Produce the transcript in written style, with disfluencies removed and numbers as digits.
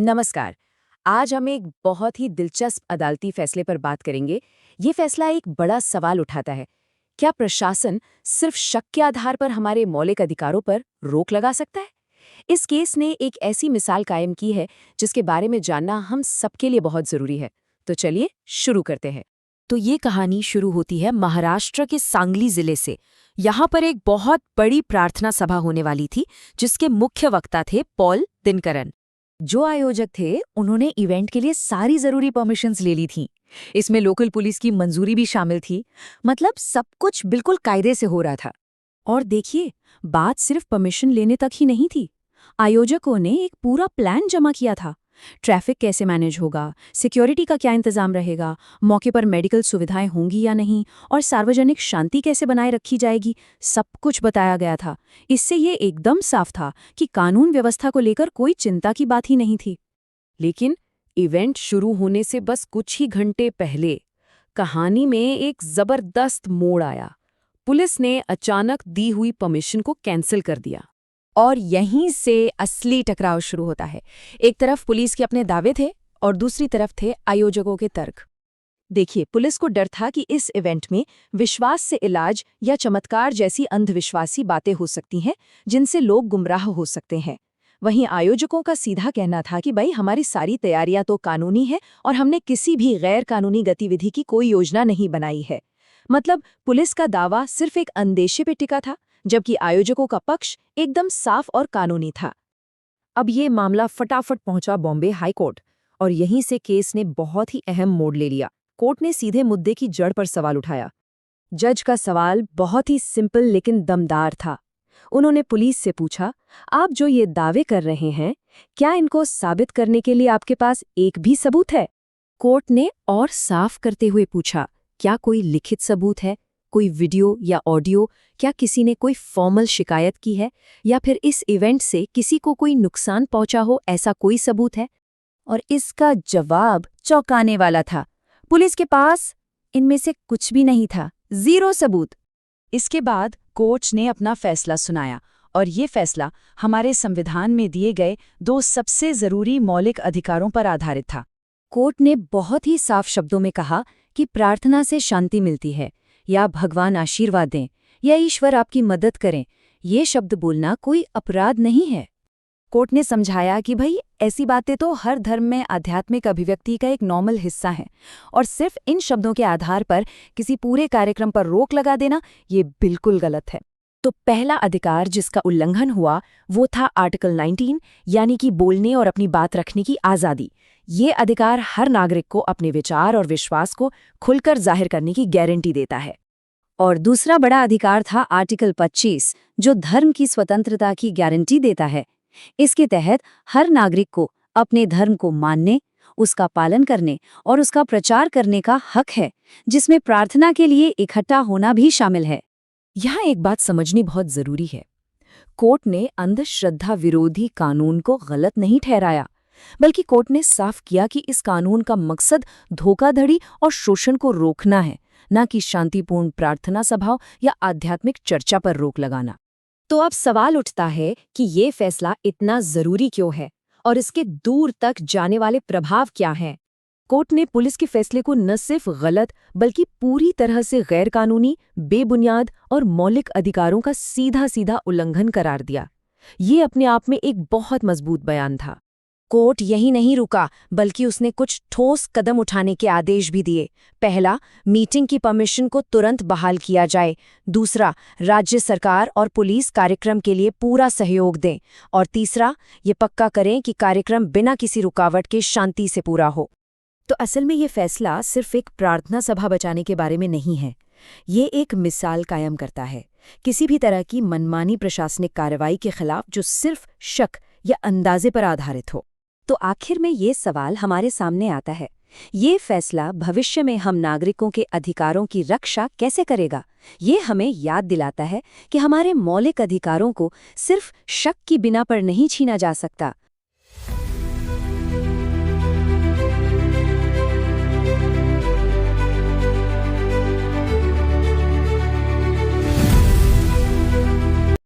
नमस्कार। आज हम एक बहुत ही दिलचस्प अदालती फैसले पर बात करेंगे। ये फैसला एक बड़ा सवाल उठाता है। क्या प्रशासन सिर्फ शक के आधार पर हमारे मौलिक अधिकारों पर रोक लगा सकता है? इस केस ने एक ऐसी मिसाल कायम की है जिसके बारे में जानना हम सबके लिए बहुत जरूरी है। तो चलिए शुरू करते हैं। तो ये कहानी शुरू होती है महाराष्ट्र के सांगली जिले से। यहाँ पर एक बहुत बड़ी प्रार्थना सभा होने वाली थी, जिसके मुख्य वक्ता थे पॉल दिनकरन। जो आयोजक थे उन्होंने इवेंट के लिए सारी जरूरी परमिशंस ले ली थीं। इसमें लोकल पुलिस की मंजूरी भी शामिल थी। मतलब सब कुछ बिल्कुल कायदे से हो रहा था। और देखिए, बात सिर्फ परमिशन लेने तक ही नहीं थी। आयोजकों ने एक पूरा प्लान जमा किया था। ट्रैफिक कैसे मैनेज होगा, सिक्योरिटी का क्या इंतजाम रहेगा, मौके पर मेडिकल सुविधाएं होंगी या नहीं, और सार्वजनिक शांति कैसे बनाए रखी जाएगी, सब कुछ बताया गया था। इससे ये एकदम साफ था कि कानून व्यवस्था को लेकर कोई चिंता की बात ही नहीं थी। लेकिन इवेंट शुरू होने से बस कुछ ही घंटे पहले कहानी में एक जबरदस्त मोड़ आया। पुलिस ने अचानक दी हुई परमिशन को कैंसिल कर दिया। और यहीं से असली टकराव शुरू होता है। एक तरफ पुलिस के अपने दावे थे और दूसरी तरफ थे आयोजकों के तर्क। देखिए, पुलिस को डर था कि इस इवेंट में विश्वास से इलाज या चमत्कार जैसी अंधविश्वासी बातें हो सकती हैं, जिनसे लोग गुमराह हो सकते हैं। वहीं आयोजकों का सीधा कहना था कि भाई, हमारी सारी तैयारियां तो कानूनी है और हमने किसी भी गैर कानूनी गतिविधि की कोई योजना नहीं बनाई है। मतलब पुलिस का दावा सिर्फ एक अंदेशे पे टिका था, जबकि आयोजकों का पक्ष एकदम साफ और कानूनी था। अब ये मामला फटाफट पहुंचा बॉम्बे हाई कोर्ट, और यहीं से केस ने बहुत ही अहम मोड़ ले लिया। कोर्ट ने सीधे मुद्दे की जड़ पर सवाल उठाया। जज का सवाल बहुत ही सिंपल लेकिन दमदार था। उन्होंने पुलिस से पूछा, आप जो ये दावे कर रहे हैं, क्या इनको साबित करने के लिए आपके पास एक भी सबूत है? कोर्ट ने और साफ करते हुए पूछा, क्या कोई लिखित सबूत है, कोई वीडियो या ऑडियो? क्या किसी ने कोई फॉर्मल शिकायत की है, या फिर इस इवेंट से किसी को कोई नुकसान पहुंचा हो, ऐसा कोई सबूत है? और इसका जवाब चौंकाने वाला था। पुलिस के पास इनमें से कुछ भी नहीं था, जीरो सबूत। इसके बाद कोर्ट ने अपना फैसला सुनाया, और ये फैसला हमारे संविधान में दिए गए 2 सबसे जरूरी मौलिक अधिकारों पर आधारित था। कोर्ट ने बहुत ही साफ शब्दों में कहा कि प्रार्थना से शांति मिलती है, या भगवान आशीर्वाद दें, या ईश्वर आपकी मदद करें, ये शब्द बोलना कोई अपराध नहीं है। कोर्ट ने समझाया कि भाई, ऐसी बातें तो हर धर्म में आध्यात्मिक अभिव्यक्ति का एक नॉर्मल हिस्सा है, और सिर्फ इन शब्दों के आधार पर किसी पूरे कार्यक्रम पर रोक लगा देना ये बिल्कुल गलत है। तो पहला अधिकार जिसका उल्लंघन हुआ वो था आर्टिकल 19, यानी कि बोलने और अपनी बात रखने की आज़ादी। ये अधिकार हर नागरिक को अपने विचार और विश्वास को खुलकर जाहिर करने की गारंटी देता है। और दूसरा बड़ा अधिकार था आर्टिकल 25, जो धर्म की स्वतंत्रता की गारंटी देता है। इसके तहत हर नागरिक को अपने धर्म को मानने, उसका पालन करने और उसका प्रचार करने का हक है, जिसमें प्रार्थना के लिए इकट्ठा होना भी शामिल है। यहाँ एक बात समझनी बहुत जरूरी है। कोर्ट ने अंधश्रद्धा विरोधी कानून को गलत नहीं ठहराया, बल्कि कोर्ट ने साफ किया कि इस कानून का मकसद धोखाधड़ी और शोषण को रोकना है, न कि शांतिपूर्ण प्रार्थना सभाओं या आध्यात्मिक चर्चा पर रोक लगाना। तो अब सवाल उठता है कि ये फैसला इतना जरूरी क्यों है, और इसके दूर तक जाने वाले प्रभाव क्या हैं? कोर्ट ने पुलिस के फैसले को न सिर्फ गलत बल्कि पूरी तरह से गैर कानूनी, बेबुनियाद और मौलिक अधिकारों का सीधा सीधा उल्लंघन करार दिया। ये अपने आप में एक बहुत मजबूत बयान था। कोर्ट यही नहीं रुका, बल्कि उसने कुछ ठोस कदम उठाने के आदेश भी दिए। पहला, मीटिंग की परमिशन को तुरंत बहाल किया जाए। दूसरा, राज्य सरकार और पुलिस कार्यक्रम के लिए पूरा सहयोग दें। और तीसरा, ये पक्का करें कि कार्यक्रम बिना किसी रुकावट के शांति से पूरा हो। तो असल में ये फैसला सिर्फ एक प्रार्थना सभा बचाने के बारे में नहीं है। ये एक मिसाल कायम करता है किसी भी तरह की मनमानी प्रशासनिक कार्रवाई के खिलाफ जो सिर्फ शक या अंदाजे पर आधारित हो। तो आखिर में ये सवाल हमारे सामने आता है, ये फैसला भविष्य में हम नागरिकों के अधिकारों की रक्षा कैसे करेगा? ये हमें याद दिलाता है कि हमारे मौलिक अधिकारों को सिर्फ शक की बिना पर नहीं छीना जा सकता,